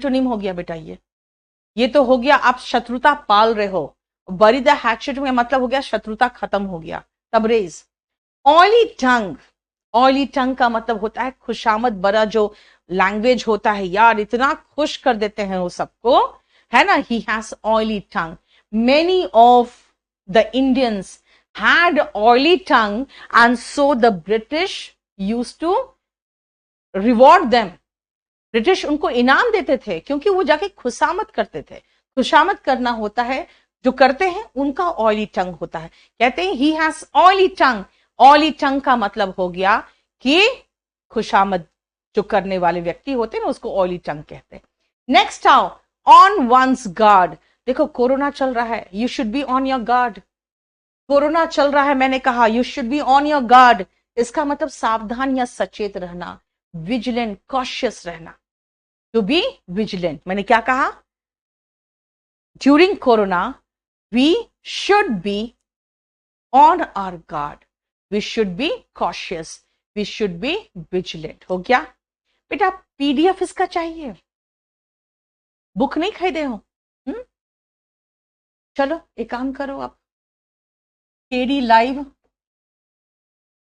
Antonym हो गया बेटा? ये तो हो गया आप शत्रुता पाल रहे हो। बरी द हैचेट में मतलब हो गया शत्रुता खत्म हो गया। Tabrez. Oily tongue, oily tongue का मतलब होता है खुशामद भरा जो लैंग्वेज होता है यार, इतना खुश कर देते हैं वो सबको, है ना। ही has oily tongue. Many of the Indians had oily tongue and so the British used to reward them. British उनको इनाम देते थे क्योंकि वो जाके खुशामद करते थे। खुशामद करना होता है, जो करते हैं उनका ऑयली टंग होता है। कहते हैं he has oily tongue. Oily tongue का मतलब हो गया कि खुशामद जो करने वाले व्यक्ति होते हैं ना, उसको ऑयली टंग कहते हैं। नेक्स्ट आओ, ऑन वंस गार्ड। देखो कोरोना चल रहा है, you should be on your guard. Corona चल रहा है, मैंने कहा you should be on your guard. इसका मतलब सावधान या सचेत रहना, विजिलेंट, कॉशियस रहना। टू बी विजिलेंट, मैंने क्या कहा? During corona we should be on our guard, we should be cautious, we should be vigilant. हो गया बेटा? पीडीएफ इसका चाहिए, बुक नहीं खरीदे हो? चलो एक काम करो, आप केडी लाइव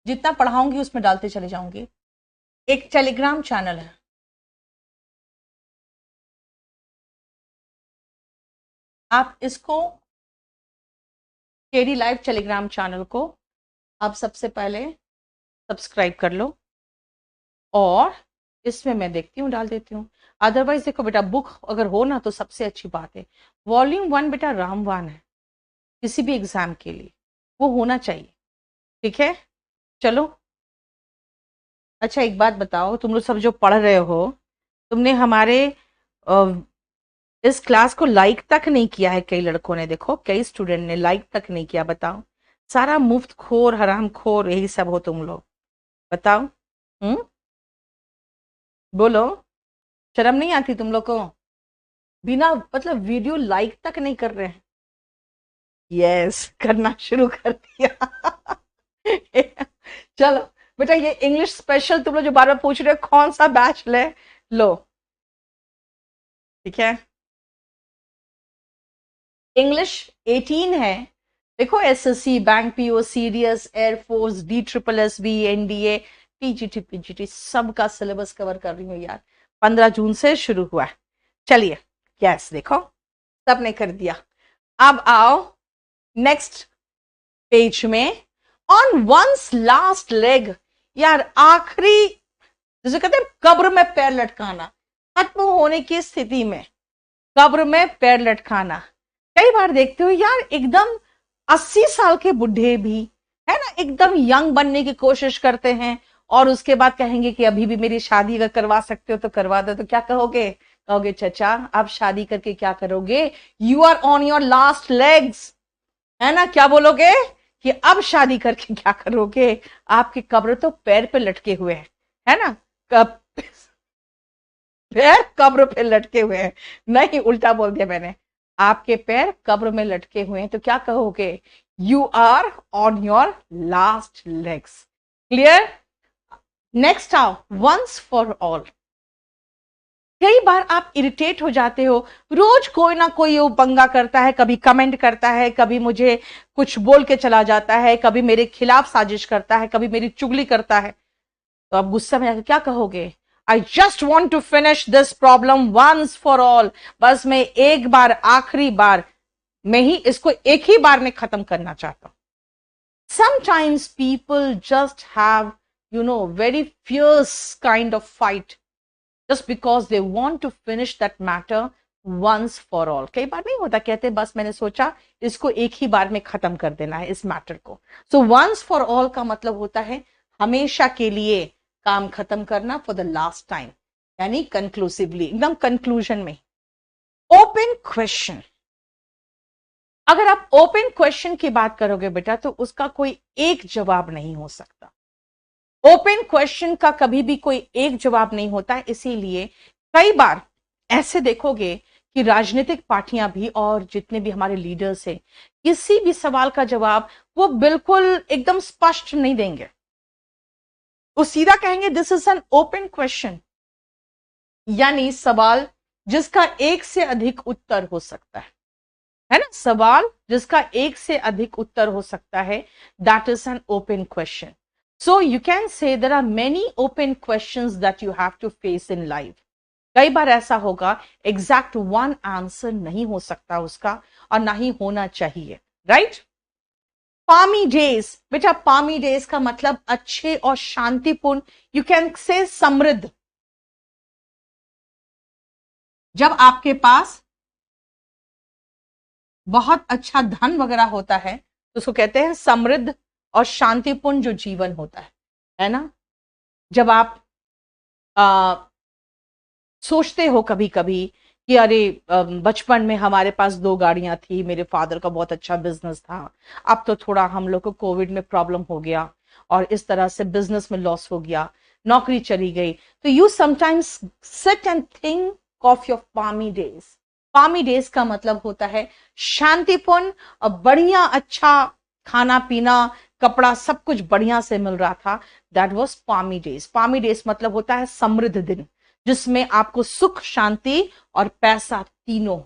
जितना पढ़ाऊंगी उसमें डालते चले जाऊंगी। एक टेलीग्राम चैनल है, आप इसको केडी लाइव टेलीग्राम चैनल को आप सबसे पहले सब्सक्राइब कर लो और इसमें मैं देखती हूँ, डाल देती हूँ। अदरवाइज देखो बेटा, बुक अगर हो ना तो सबसे अच्छी बात है। वॉल्यूम 1 बेटा रामवान है, किसी भी एग्जाम के लिए वो होना चाहिए, ठीक है। चलो अच्छा एक बात बताओ, तुम लोग सब जो पढ़ रहे हो, तुमने हमारे इस क्लास को लाइक तक नहीं किया है। कई लड़कों ने, देखो कई स्टूडेंट ने लाइक तक नहीं किया। बताओ, सारा मुफ्त खोर हराम खोर यही सब हो तुम लोग। बताओ, बोलो, शर्म नहीं आती तुम लोग को? बिना मतलब वीडियो लाइक तक नहीं कर रहे हैं। यस, करना शुरू कर दिया। चलो बेटा, ये इंग्लिश स्पेशल तुम लोग जो बार बार पूछ रहे हो कौन सा बैच ले लो, ठीक है। इंग्लिश 18 है। देखो SSC, bank PO, CDS, air force, DSSS, NDA, TGT, PGT सबका सिलेबस कवर कर रही हूँ यार। 15 जून से शुरू हुआ है। चलिए, यस देखो सबने कर दिया। अब आओ नेक्स्ट पेज में, ऑन वंस लास्ट लेग। यार आखिरी, जैसे कहते हैं कब्र में पैर लटकाना, खत्म होने की स्थिति में कब्र में पैर लटकाना। कई बार देखते हो यार एकदम 80 साल के बुढ़े भी है ना, एकदम यंग बनने की कोशिश करते हैं और उसके बाद कहेंगे कि अभी भी मेरी शादी अगर करवा सकते हो तो करवा दो। तो क्या कहोगे? कहोगे चचा अब शादी करके क्या करोगे? You are on your last legs, है ना। क्या बोलोगे कि अब शादी करके क्या करोगे? आपकी कब्र तो पैर पे लटके हुए है ना, पैर कब्र पे लटके हुए हैं। नहीं, उल्टा बोल दिया मैंने, आपके पैर कब्र में लटके हुए हैं। तो क्या कहोगे? You are on your last legs. Clear? Next आओ, वंस फॉर ऑल। कई बार आप इरिटेट हो जाते हो, रोज कोई ना कोई वो पंगा करता है, कभी कमेंट करता है, कभी मुझे कुछ बोल के चला जाता है, कभी मेरे खिलाफ साजिश करता है, कभी मेरी चुगली करता है। तो आप गुस्सा में आकर क्या कहोगे? I just want to finish this problem once for all. बस मैं एक बार, आखिरी बार मैं ही इसको एक ही बार में खत्म करना चाहता हूं। Sometimes people just have very fierce kind of fight just because they want to finish that matter once for all. कई बार नहीं होता, कहते बस मैंने सोचा इसको एक ही बार में खत्म कर देना है इस मैटर को। So once for all का मतलब होता है हमेशा के लिए काम खत्म करना, for the last time, यानी कंक्लूसिवली, एकदम कंक्लूजन में। ओपन क्वेश्चन, अगर आप ओपन क्वेश्चन की बात करोगे बेटा तो उसका कोई एक जवाब नहीं हो सकता। ओपन क्वेश्चन का कभी भी कोई एक जवाब नहीं होता है। इसीलिए कई बार ऐसे देखोगे कि राजनीतिक पार्टियां भी और जितने भी हमारे लीडर्स हैं, किसी भी सवाल का जवाब वो बिल्कुल एकदम स्पष्ट नहीं देंगे। वो सीधा कहेंगे this is an open question, यानी सवाल जिसका एक से अधिक उत्तर हो सकता है ना, सवाल जिसका एक से अधिक उत्तर हो सकता है, that is an open question. So you can say there are many open questions that you have to face in life. कई बार ऐसा होगा एग्जैक्ट वन आंसर नहीं हो सकता उसका, और ना ही होना चाहिए, राइट? पामी डेज, बेटा पामी डेज का मतलब अच्छे और शांतिपूर्ण, यू कैन से समृद्ध. जब आपके पास बहुत अच्छा धन वगैरह होता है तो उसको कहते हैं समृद्ध और शांतिपूर्ण जो जीवन होता है ना? जब आप सोचते हो कभी कभी कि अरे बचपन में हमारे पास 2 गाड़ियां थी, मेरे फादर का बहुत अच्छा बिजनेस था, अब तो थोड़ा हम लोग को कोविड में प्रॉब्लम हो गया और इस तरह से बिजनेस में लॉस हो गया, नौकरी चली गई. तो you sometimes sit and think of your palmy days. Palmy days का मतलब होता है शांतिपूर्ण और बढ़िया, अच्छा खाना पीना, कपड़ा सब कुछ बढ़िया से मिल रहा था. That was palmy days. Palmy days मतलब होता है समृद्ध दिन, जिसमें आपको सुख, शांति और पैसा तीनों.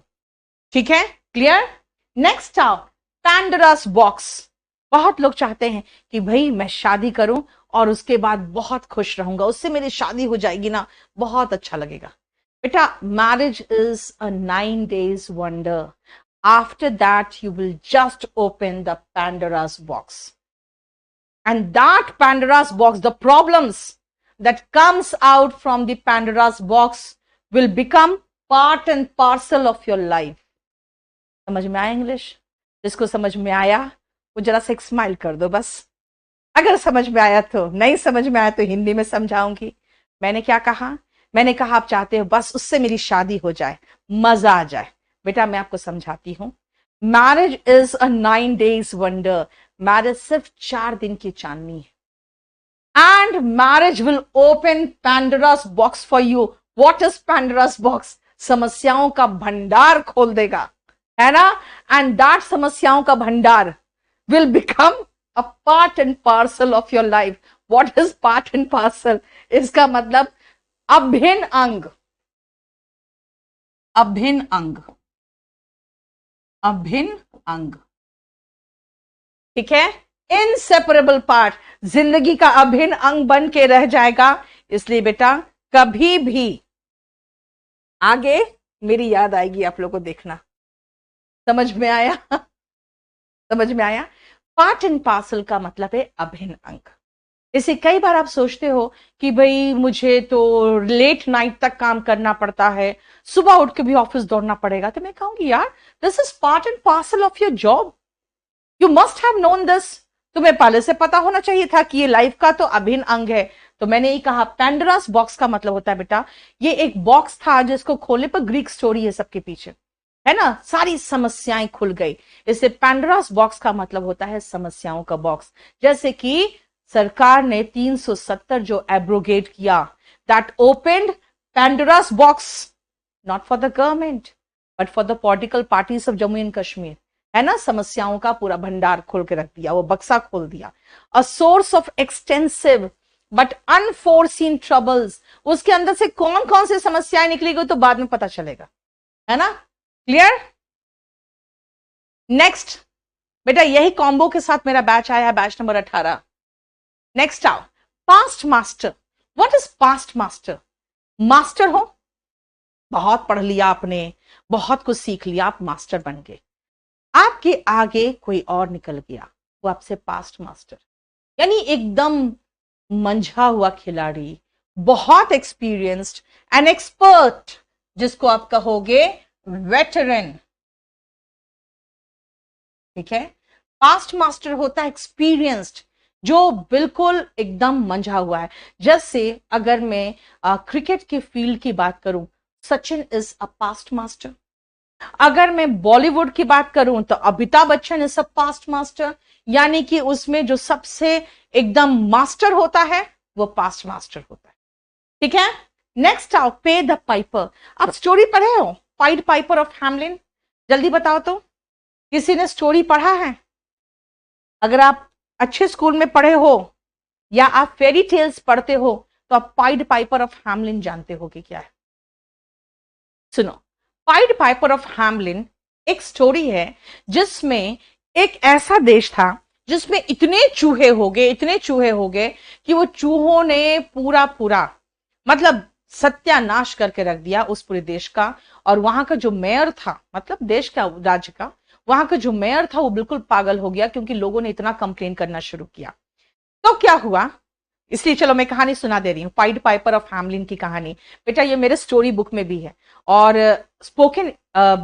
ठीक है, क्लियर? नेक्स्ट आओ, पैंडोरास बॉक्स. बहुत लोग चाहते हैं कि भाई मैं शादी करूं और उसके बाद बहुत खुश रहूंगा, उससे मेरी शादी हो जाएगी ना, बहुत अच्छा लगेगा. बेटा marriage is a 9 days wonder. After that you will just open the Pandora's box, and that Pandora's box, the problems that comes out from the Pandora's box will become part and parcel of your life. समझ में आया English? जिसको समझ में आया वो जरा सा एक स्माइल कर दो बस. अगर समझ में आया तो, नहीं समझ में आया तो हिंदी में समझाऊंगी. मैंने क्या कहा? मैंने कहा आप चाहते हो बस उससे मेरी शादी हो जाए, मजा आ जाए. बेटा मैं आपको समझाती हूं. Marriage is a 9 days wonder. Marriage सिर्फ 4 दिन की चांदनी है. And marriage will open Pandora's box for you. What is Pandora's box? समस्याओं का भंडार खोल देगा, है ना? And that समस्याओं का भंडार will become a part and parcel of your life. What is part and parcel? इसका मतलब अभिन्न अंग. अभिन्न अंग, अभिन्न अंग. ठीक है, इनसेपरेबल पार्ट, जिंदगी का अभिन्न अंग बन के रह जाएगा. इसलिए बेटा कभी भी आगे मेरी याद आएगी आप लोगों को, देखना. समझ में आया? समझ में आया? पार्ट एंड पार्सल का मतलब है अभिन्न अंग. इसे कई बार आप सोचते हो कि भाई मुझे तो लेट नाइट तक काम करना पड़ता है, सुबह उठ के भी ऑफिस दौड़ना पड़ेगा. तो मैं कहूंगी यार this is part and parcel of your job. You must have known this. तुम्हें पहले से पता होना चाहिए था कि ये लाइफ का तो अभिन्न अंग है. तो मैंने ही कहा पैंडोरास बॉक्स का मतलब होता है बेटा ये एक बॉक्स था जिसको खोलने पर ग्रीक स्टोरी है सबके पीछे, है ना? सारी समस्याएं खुल गई. इससे पैंडोरास बॉक्स का मतलब होता है समस्याओं का बॉक्स. जैसे कि सरकार ने 370 जो एब्रोगेट किया, that opened Pandora's box, not for the government but for the political parties of Jammu and Kashmir, है ना? समस्याओं का पूरा भंडार खोल के रख दिया, वो बक्सा खोल दिया. A source of extensive but unforeseen troubles. उसके अंदर से कौन कौन सी समस्याएं निकलेगी तो बाद में पता चलेगा, है ना? क्लियर? नेक्स्ट बेटा यही कॉम्बो के साथ मेरा बैच आया है, बैच नंबर 18. नेक्स्ट आओ, past master. What is past master? Master हो, बहुत पढ़ लिया आपने, बहुत कुछ सीख लिया, आप मास्टर बन गए. आपके आगे कोई और निकल गया, वो आपसे पास्ट मास्टर, यानी एकदम मंझा हुआ खिलाड़ी, बहुत एक्सपीरियंस्ड एंड एक्सपर्ट, जिसको आप कहोगे वेटरन. ठीक है, पास्ट मास्टर होता है एक्सपीरियंस्ड, जो बिल्कुल एकदम मंझा हुआ है. जैसे अगर मैं क्रिकेट के फील्ड की बात करूं, Sachin is a past master. अगर मैं बॉलीवुड की बात करूं तो Amitabh Bachchan is a past master, यानी कि उसमें जो सबसे एकदम मास्टर होता है वो पास्ट मास्टर होता है. ठीक है, नेक्स्ट आओ, पे द पाइपर. आप स्टोरी पढ़े हो पाइड पाइपर ऑफ हैमलिन? जल्दी बताओ तो, किसी ने स्टोरी पढ़ा है? अगर आप अच्छे स्कूल में पढ़े हो या आप फेरी टेल्स पढ़ते हो तो आप पाइड पाइपर ऑफ हैमलिन जानते हो कि क्या है. सुनो, पाइड पाइपर ऑफ हैमलिन एक स्टोरी है जिसमें एक ऐसा देश था जिसमें इतने चूहे हो गए कि वो चूहों ने पूरा पूरा मतलब सत्यानाश करके रख दिया उस पूरे देश का। और वहां का जो मेयर था, मतलब देश का, राज्य का, वहां का जो मेयर था वो बिल्कुल पागल हो गया क्योंकि लोगों ने इतना कंप्लेन करना शुरू किया। तो क्या हुआ, इसलिए चलो मैं कहानी सुना दे रही हूँ, पाइड पाइपर ऑफ हैमलिन की कहानी। बेटा ये मेरे स्टोरी बुक में भी है, और स्पोकन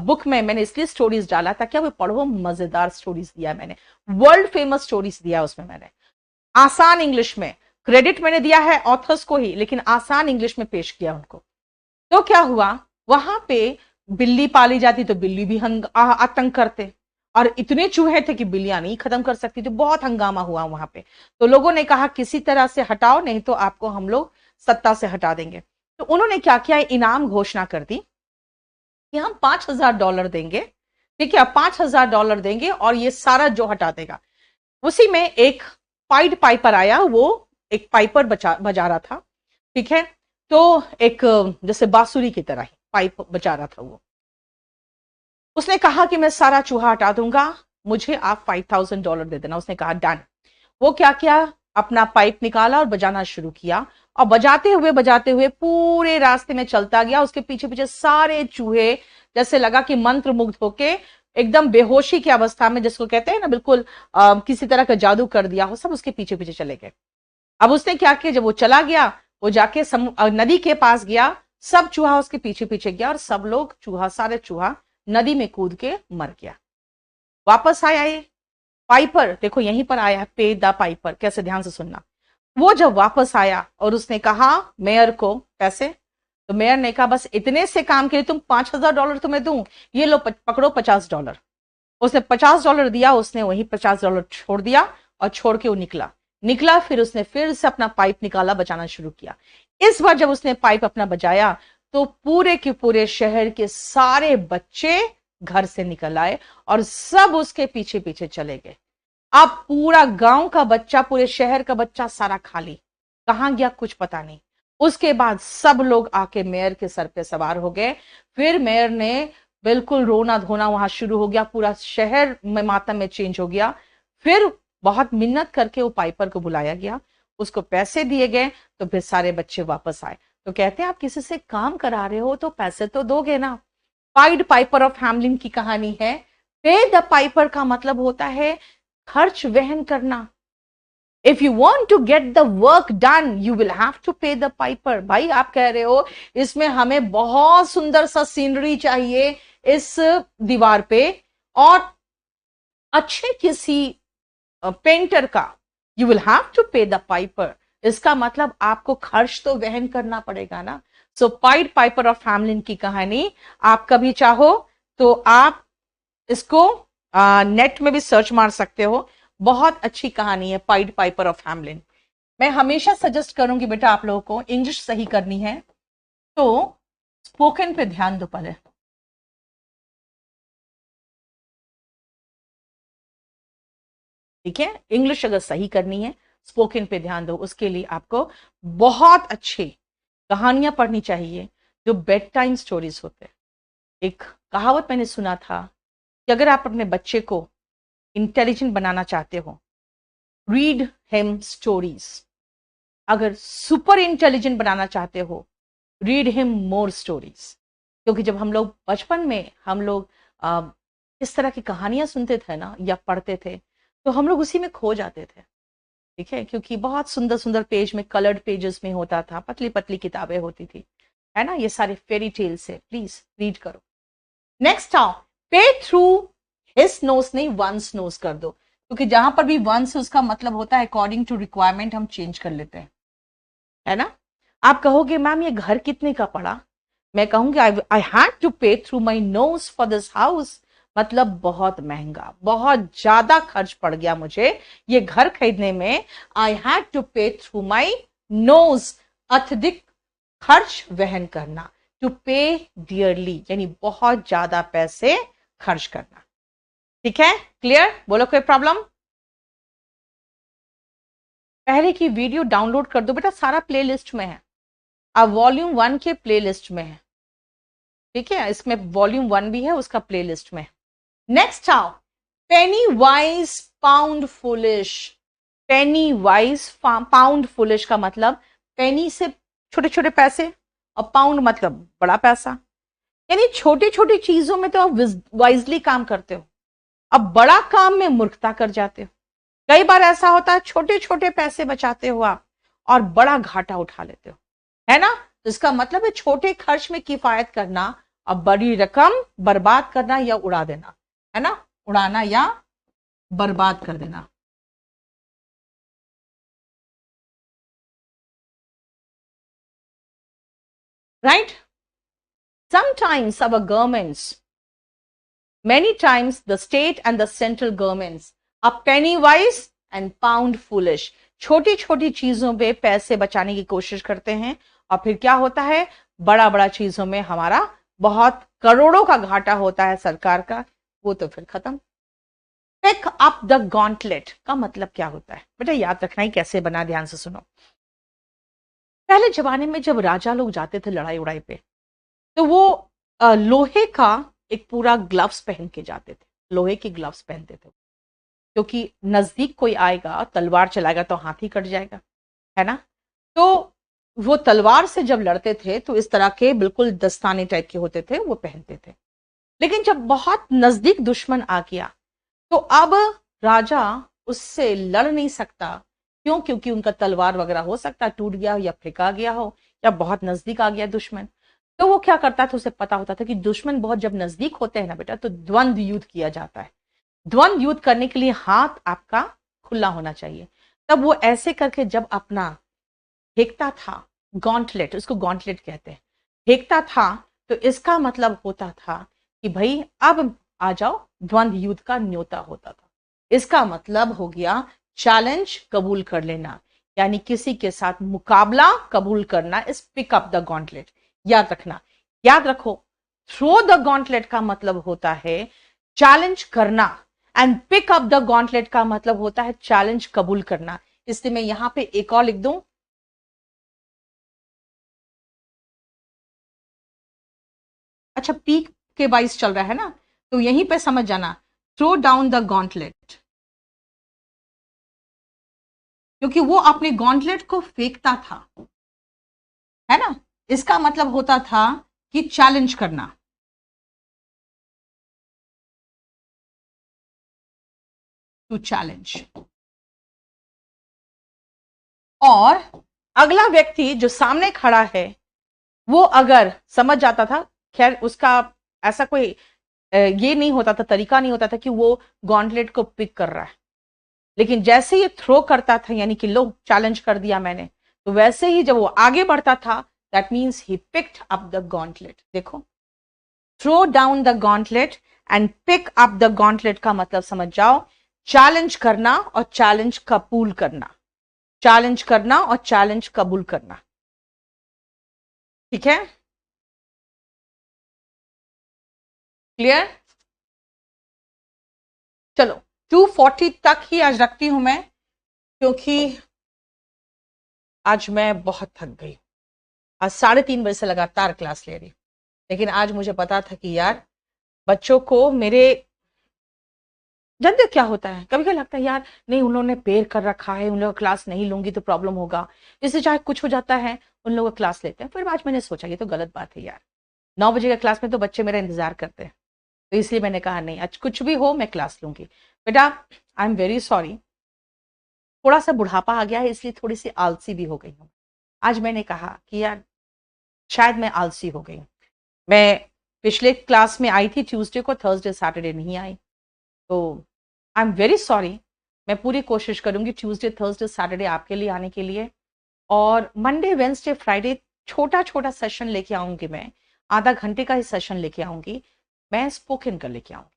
बुक में मैंने इसलिए स्टोरीज डाला ताकि वो पढ़ो, मजेदार स्टोरीज दिया है मैंने, वर्ल्ड फेमस स्टोरीज दिया उसमें मैंने, आसान इंग्लिश में। क्रेडिट मैंने दिया है ऑथर्स को ही, लेकिन आसान इंग्लिश में पेश किया उनको। तो क्या हुआ, वहां पे बिल्ली पाली जाती तो बिल्ली भी आतंक करते, और इतने चूहे थे कि बिल्लियां नहीं खत्म कर सकती, तो बहुत हंगामा हुआ वहां पे। तो लोगों ने कहा किसी तरह से हटाओ, नहीं तो आपको हम लोग सत्ता से हटा देंगे। तो उन्होंने क्या किया, इनाम घोषणा कर दी कि हम $5,000 देंगे। ठीक है, $5,000 देंगे और ये सारा जो हटा देगा। उसी में एक पाइड पाइपर आया, वो एक पाइपर बजा रहा था। ठीक है, तो एक जैसे बांसुरी की तरह ही पाइप बजा रहा था वो। उसने कहा कि मैं सारा चूहा हटा दूंगा, मुझे आप $5,000 दे देना। उसने कहा डन। वो क्या किया, अपना पाइप निकाला और बजाना शुरू किया, और बजाते हुए पूरे रास्ते में चलता गया। उसके पीछे पीछे सारे चूहे जैसे लगा कि मंत्र मुग्ध होके एकदम बेहोशी की अवस्था में, जिसको कहते हैं ना बिल्कुल किसी तरह का जादू कर दिया हो, सब उसके पीछे पीछे चले गए। अब उसने क्या किया, जब वो चला गया, वो जाके नदी के पास गया, सब चूहा उसके पीछे पीछे गया, और सब लोग सारे चूहा नदी में कूद के मर गया। वापस आया ये पाइपर, देखो यहीं पर आया है, पे द पाइपर, कैसे, ध्यान से सुनना। वो जब वापस आया और उसने कहा मेयर को पैसे, तो मेयर ने कहा बस इतने से काम के लिए तुम $5,000 तुम्हें दूं, ये लो पकड़ो $50। उसने $50 दिया, उसने वही $50 छोड़ दिया, और छोड़ के वो निकला निकला फिर उसने फिर से अपना पाइप निकाला, बजाना शुरू किया। इस बार जब उसने पाइप अपना बजाया तो पूरे के पूरे शहर के सारे बच्चे घर से निकल आए और सब उसके पीछे पीछे चले गए। अब पूरा गांव का बच्चा, पूरे शहर का बच्चा सारा खाली, कहां गया कुछ पता नहीं। उसके बाद सब लोग आके मेयर के सर पे सवार हो गए। फिर मेयर ने बिल्कुल रोना धोना वहां शुरू हो गया, पूरा शहर में मातम में चेंज हो गया। फिर बहुत मिन्नत करके वो पाइपर को बुलाया गया, उसको पैसे दिए गए, तो फिर सारे बच्चे वापस आए। तो कहते हैं आप किसी से काम करा रहे हो तो पैसे तो दोगे ना। पाइड पाइपर ऑफ हैमलिन की कहानी है। पे द पाइपर का मतलब होता है खर्च वहन करना। If you want to get the work done you will have to pay the piper. भाई आप कह रहे हो इसमें हमें बहुत सुंदर सा सीनरी चाहिए इस दीवार पे, और अच्छे किसी पेंटर का, you will have to pay the Piper. इसका मतलब आपको खर्च तो वहन करना पड़ेगा ना। सो पाइड पाइपर ऑफ हैमलिन की कहानी आप कभी चाहो तो आप इसको नेट में भी सर्च मार सकते हो। बहुत अच्छी कहानी है पाइड पाइपर ऑफ हैमलिन। मैं हमेशा सजेस्ट करूंगी बेटा आप लोगों को इंग्लिश सही करनी है तो स्पोकन पे ध्यान दो पहले। ठीक है, इंग्लिश अगर सही करनी है स्पोकन पे ध्यान दो। उसके लिए आपको बहुत अच्छी कहानियां पढ़नी चाहिए जो बेड टाइम स्टोरीज होते हैं। एक कहावत मैंने सुना था कि अगर आप अपने बच्चे को इंटेलिजेंट बनाना चाहते हो, रीड हिम स्टोरीज। अगर सुपर इंटेलिजेंट बनाना चाहते हो, रीड हिम मोर स्टोरीज। क्योंकि जब हम लोग बचपन में हम लोग इस तरह की कहानियां सुनते थे ना या पढ़ते थे, तो हम लोग उसी में खो जाते थे। ठीक है, क्योंकि बहुत सुंदर सुंदर पेज में, कलर्ड पेजेस में होता था, पतली पतली किताबें होती थी, है ना। ये सारे फेरी टेल्स है, प्लीज रीड करो। नेक्स्ट आओ, पे थ्रू हिज नोज नहीं वंस नोज कर दो, क्योंकि जहां पर भी वंस उसका मतलब होता है अकॉर्डिंग टू रिक्वायरमेंट हम चेंज कर लेते हैं, है ना। आप कहोगे मैम ये घर कितने का पड़ा, मैं कहूंगी आई हैड टू पे through my nose for this house. मतलब बहुत महंगा, बहुत ज्यादा खर्च पड़ गया मुझे ये घर खरीदने में। आई हैड टू पे थ्रू माई नोज, अत्यधिक खर्च वहन करना। टू पे डियरली यानी बहुत ज्यादा पैसे खर्च करना। ठीक है, क्लियर, बोलो कोई प्रॉब्लम। पहले की वीडियो डाउनलोड कर दो बेटा, सारा प्लेलिस्ट में है। अब वॉल्यूम 1 के प्लेलिस्ट में है। ठीक है, इसमें वॉल्यूम 1 भी है उसका प्लेलिस्ट में। नेक्स्ट आओ, पेनी वाइज पाउंड फुलिश। पेनी वाइज पाउंड फुलिश का मतलब पेनी से छोटे छोटे पैसे और पाउंड मतलब बड़ा पैसा, यानी छोटी छोटी चीजों में तो आप वाइजली काम करते हो, अब बड़ा काम में मूर्खता कर जाते हो। कई बार ऐसा होता है छोटे छोटे पैसे बचाते हो आप और बड़ा घाटा उठा लेते हो, है ना। तो इसका मतलब है छोटे खर्च में किफायत करना और बड़ी रकम बर्बाद करना या उड़ा देना, है ना, उड़ाना या बर्बाद कर देना। Right, sometimes our governments, many times the state and the central governments are penny wise and pound foolish। छोटी छोटी चीजों पे पैसे बचाने की कोशिश करते हैं और फिर क्या होता है, बड़ा बड़ा चीजों में हमारा बहुत करोड़ों का घाटा होता है सरकार का, वो तो फिर खत्म। पिक अप द गॉन्टलेट का मतलब क्या होता है बेटा, याद रखना ही कैसे बना, ध्यान से सुनो। पहले जमाने में जब राजा लोग जाते थे लड़ाई उड़ाई पे, तो वो लोहे का एक पूरा ग्लव्स पहन के जाते थे, लोहे की ग्लव्स पहनते थे, क्योंकि नजदीक कोई आएगा तलवार चलाएगा तो हाथ ही कट जाएगा, है ना। तो वो तलवार से जब लड़ते थे तो इस तरह के बिल्कुल दस्ताने टाइप के होते थे, वो पहनते थे। लेकिन जब बहुत नजदीक दुश्मन आ गया तो अब राजा उससे लड़ नहीं सकता, क्यों, क्योंकि उनका तलवार वगैरह हो सकता टूट गया या फेंका गया हो या बहुत नजदीक आ गया दुश्मन। तो वो क्या करता था, उसे पता होता था कि दुश्मन बहुत जब नजदीक होते हैं ना बेटा, तो द्वंद्व युद्ध किया जाता है। द्वंद्व युद्ध करने के लिए हाथ आपका खुला होना चाहिए। तब वो ऐसे करके जब अपना फेंकता था, गॉन्टलेट, उसको गॉन्टलेट कहते हैं, फेंकता था, तो इसका मतलब होता था कि भाई अब आ जाओ, द्वंद्व युद्ध का न्योता होता था। इसका मतलब हो गया चैलेंज कबूल कर लेना, यानी किसी के साथ मुकाबला कबूल करना is pick up the gauntlet. याद रखना, याद रखो, थ्रो द गॉन्टलेट का मतलब होता है चैलेंज करना and pick up the gauntlet का मतलब होता है चैलेंज कबूल करना। इसलिए मैं यहां पे एक और लिख दूं, अच्छा पीक के वाइज चल रहा है ना, तो यहीं पे समझ जाना, थ्रो डाउन द गॉन्टलेट, क्योंकि वो अपने गॉन्टलेट को फेंकता था, है ना। इसका मतलब होता था कि चैलेंज करना, टू चैलेंज। और अगला व्यक्ति जो सामने खड़ा है वो अगर समझ जाता था, खैर उसका ऐसा कोई ये नहीं होता था, तरीका नहीं होता था कि वो गॉन्टलेट को पिक कर रहा है, लेकिन जैसे ये थ्रो करता था, यानी कि लो चैलेंज कर दिया मैंने, तो वैसे ही जब वो आगे बढ़ता था, that means he picked up the gauntlet. देखो, throw down the gauntlet and pick up the gauntlet का मतलब समझ जाओ, चैलेंज करना और चैलेंज कबूल करना, चैलेंज करना और चैलेंज कबूल करना, ठीक है, क्लियर। चलो 240 तक ही आज रखती हूं मैं, क्योंकि आज मैं बहुत थक गई, आज 3:30 बजे से लगातार क्लास ले रही। लेकिन आज मुझे पता था कि यार बच्चों को मेरे, जानते हो क्या होता है, कभी कभी लगता है यार नहीं उन लोगों ने पेड़ कर रखा है, उन लोगों का क्लास नहीं लूंगी तो प्रॉब्लम होगा, इससे चाहे कुछ हो जाता है, उन लोगों का क्लास लेते हैं। फिर आज मैंने सोचा ये तो गलत बात है यार, 9 बजे का क्लास में तो बच्चे मेरा इंतजार करते हैं, तो इसलिए मैंने कहा नहीं आज कुछ भी हो मैं क्लास लूंगी। बेटा आई एम वेरी सॉरी, थोड़ा सा बुढ़ापा आ गया है इसलिए थोड़ी सी आलसी भी हो गई हूँ। आज मैंने कहा कि यार शायद मैं आलसी हो गई, मैं पिछले क्लास में आई थी ट्यूसडे को, थर्सडे सैटरडे नहीं आई, तो आई एम वेरी सॉरी। मैं पूरी कोशिश करूंगी ट्यूसडे थर्सडे सैटरडे आपके लिए आने के लिए, और मंडे वेंसडे फ्राइडे छोटा छोटा सेशन लेके आऊंगी, मैं आधा घंटे का ही सेशन लेके आऊंगी, मैं स्पोकन कर लेके आऊंगी,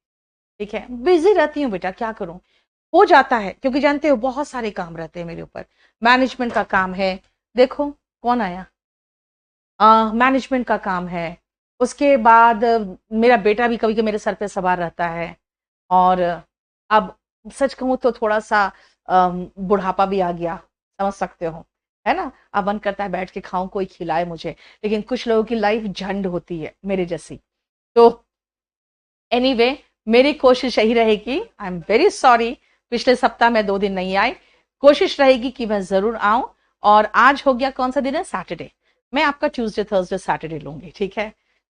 ठीक है। बिजी रहती हूँ बेटा, क्या करूं, हो जाता है, क्योंकि जानते हो बहुत सारे काम रहते हैं मेरे ऊपर, मैनेजमेंट का काम है, देखो कौन आया, मैनेजमेंट का काम है, उसके बाद मेरा बेटा भी कभी कभी मेरे सर पे सवार रहता है, और अब सच कहूं तो थोड़ा सा बुढ़ापा भी आ गया, समझ सकते हो, है ना। अब मन करता है बैठ के खाऊं, कोई खिलाए मुझे, लेकिन कुछ लोगों की लाइफ झंड होती है मेरे जैसी, तो एनीवे मेरी कोशिश यही रहेगी, आई एम वेरी सॉरी पिछले सप्ताह में 2 दिन नहीं आई, कोशिश रहेगी कि मैं जरूर आऊं। और आज हो गया कौन सा दिन है, सैटरडे, मैं आपका ट्यूसडे थर्सडे सैटरडे लूंगी, ठीक है,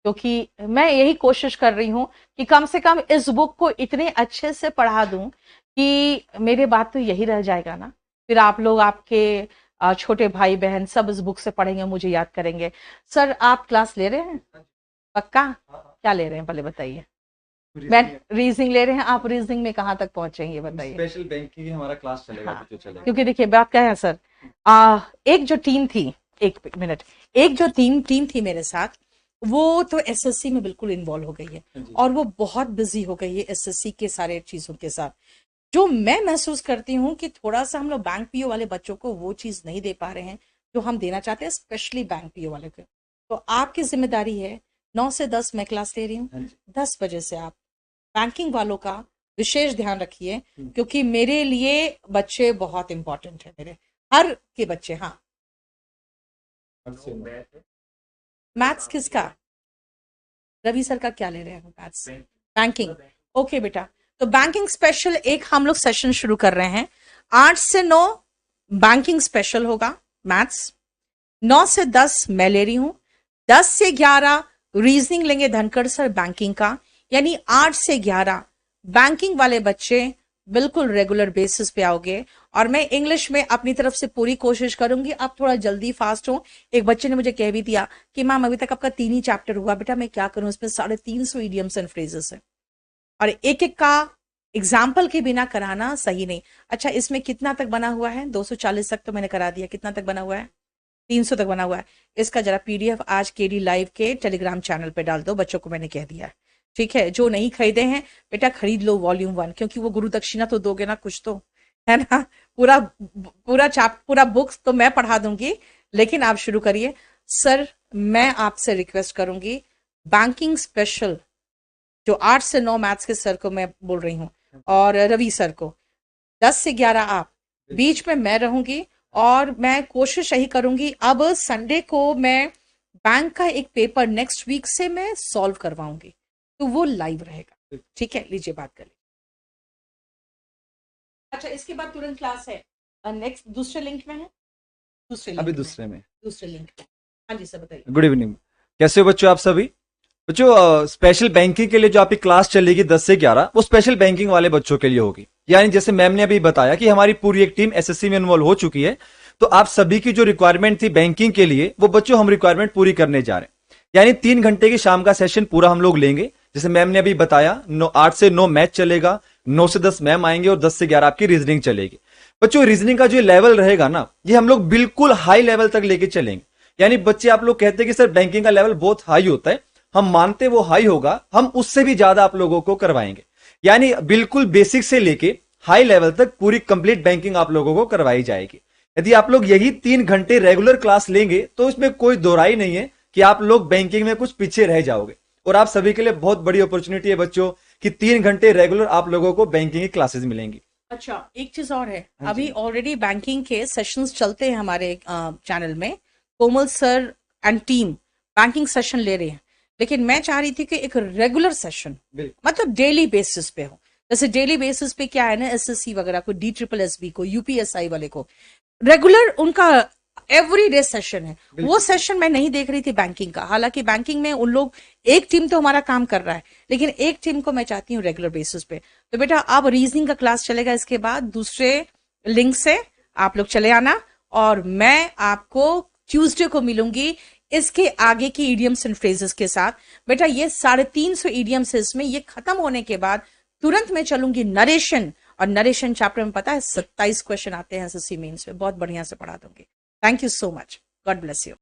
क्योंकि मैं यही कोशिश कर रही हूं कि कम से कम इस बुक को इतने अच्छे से पढ़ा दूं कि मेरे बात तो यही रह जाएगा ना, फिर आप लोग, आपके छोटे भाई बहन सब इस बुक से पढ़ेंगे, मुझे याद करेंगे। सर आप क्लास ले रहे हैं पक्का? क्या ले रहे हैं पहले बताइए। मैं रीजनिंग ले रहे हैं, आप रीजनिंग में कहाँ तक पहुंचेंगे बताइए। स्पेशल बैंकिंग हमारा क्लास चलेगा। हाँ, जो चलेगा, क्योंकि देखिए बात क्या है सर, एक जो टीम थी, एक मिनट, एक जो टीम थी मेरे साथ, वो तो एसएससी में बिल्कुल इन्वॉल्व हो गई है और वो बहुत बिजी हो गई है एसएससी के सारे चीजों के साथ। जो मैं महसूस करती हूँ कि थोड़ा सा हम लोग बैंक पीओ वाले बच्चों को वो चीज नहीं दे पा रहे हैं जो हम देना चाहते हैं, स्पेशली बैंक पीओ वाले को। तो आपकी जिम्मेदारी है, 9 से 10 मैं क्लास ले रही हूँ, 10 बजे से आप बैंकिंग वालों का विशेष ध्यान रखिए, क्योंकि मेरे लिए बच्चे बहुत इंपॉर्टेंट है, मेरे हर के बच्चे। हाँ, मैथ्स किसका? रवि सर का क्या ले रहे हैं मैथ्स? बैंकिंग। ओके बेटा, तो बैंकिंग स्पेशल एक हम लोग सेशन शुरू कर रहे हैं, 8 से 9 बैंकिंग स्पेशल होगा मैथ्स, 9 से 10 मैं ले रही हूं, 10 से 11 रीजनिंग लेंगे धनखड़ सर बैंकिंग का, यानी 8 से 11 बैंकिंग वाले बच्चे बिल्कुल रेगुलर बेसिस पे आओगे। और मैं इंग्लिश में अपनी तरफ से पूरी कोशिश करूंगी, आप थोड़ा जल्दी फास्ट हो। एक बच्चे ने मुझे कह भी दिया कि मैम अभी तक आपका 3 ही चैप्टर हुआ। बेटा मैं क्या करूं, इसमें 350 इडियम्स एंड फ्रेजेस है और एक एक का एग्जाम्पल के बिना कराना सही नहीं। अच्छा इसमें कितना तक बना हुआ है? 240 तक तो मैंने करा दिया, कितना तक बना हुआ है? 300 तक बना हुआ है। इसका जरा पीडीएफ आज केडी लाइव के टेलीग्राम चैनल पे डाल दो, बच्चों को मैंने कह दिया है, ठीक है। जो नहीं खरीदे हैं बेटा खरीद लो वॉल्यूम 1, क्योंकि वो गुरु दक्षिणा तो दोगे ना कुछ तो, है ना। पूरा बुक्स तो मैं पढ़ा दूंगी, लेकिन आप शुरू करिए। सर मैं आपसे रिक्वेस्ट करूंगी, बैंकिंग स्पेशल जो 8 से 9 मैथ्स के सर को मैं बोल रही हूँ और रवि सर को 10 से 11 आप, बीच में मैं रहूंगी और मैं कोशिश यही करूंगी। अब संडे को मैं बैंक का एक पेपर नेक्स्ट वीक से मैं सॉल्व करवाऊंगी, तो वो लाइव रहेगा, ठीक है। लीजिए बात कर लीजिए। अच्छा इसके बाद तुरंत क्लास है नेक्स्ट, दूसरे लिंक में है, दूसरे लिंक अभी में, दूसरे लिंक में। हाँ जी सर बताइए। गुड इवनिंग, कैसे हो बच्चों आप सभी? बच्चों स्पेशल बैंकिंग के लिए जो आपकी क्लास चलेगी 10 से 11, वो स्पेशल बैंकिंग वाले बच्चों के लिए होगी। यानी जैसे मैम ने अभी बताया कि हमारी पूरी एक टीम एसएससी में इन्वॉल्व हो चुकी है, तो आप सभी की जो रिक्वायरमेंट थी बैंकिंग के लिए, वो बच्चों हम रिक्वायरमेंट पूरी करने जा रहे हैं। यानी 3 घंटे की शाम का सेशन पूरा हम लोग लेंगे। जैसे मैम ने अभी बताया 8 से 9 मैथ चलेगा, 9 से 10 मैम आएंगे और 10 से 11 आपकी रीजनिंग चलेगी। बच्चों रीजनिंग का जो लेवल रहेगा ना, ये हम लोग बिल्कुल हाई लेवल तक लेके चलेंगे। यानी बच्चे आप लोग कहते हैं कि सर बैंकिंग का लेवल बहुत हाई होता है, हम मानते वो हाई होगा, हम उससे भी ज्यादा आप लोगों को करवाएंगे। यानी बिल्कुल बेसिक से लेके हाई लेवल तक पूरी कंप्लीट बैंकिंग आप लोगों को करवाई जाएगी। यदि आप लोग यही 3 घंटे रेगुलर क्लास लेंगे तो इसमें कोई दोहराई नहीं है कि आप लोग बैंकिंग में कुछ पीछे रह जाओगे। और आप सभी के लिए बहुत बड़ी अपॉर्चुनिटी है बच्चों कि 3 घंटे रेगुलर आप लोगों को बैंकिंग की क्लासेस मिलेंगी। अच्छा एक चीज और है, अभी ऑलरेडी बैंकिंग के सेशंस चलते हैं हमारे चैनल में, Komal sir and team banking session ले रहे हैं, लेकिन मैं चाह रही थी कि एक रेगुलर सेशन, मतलब डेली बेसिस पे हो। जैसे डेली बेसिस पे क्या है ना, एसएससी वगैरह को, DSSB को, यूपीएसआई वाले को रेगुलर उनका एवरीडे सेशन है, वो सेशन मैं नहीं देख रही थी बैंकिंग का। हालांकि बैंकिंग में उन लोग एक टीम तो हमारा काम कर रहा है, लेकिन एक टीम को मैं चाहती हूँ रेगुलर बेसिस पे। तो बेटा अब रीजनिंग का क्लास चलेगा, इसके बाद दूसरे लिंक से आप लोग चले आना और मैं आपको ट्यूसडे को मिलूंगी इसके आगे की इडियम्स एंड फ्रेजेस के साथ। बेटा ये 350 इडियम्स है इसमें, ये खत्म होने के बाद तुरंत मैं चलूंगी नरेशन, और नरेशन चैप्टर में पता है 27 क्वेश्चन आते हैं एसएससी मेंस में, बहुत बढ़िया से पढ़ा दूंगी। Thank you so much, God bless you.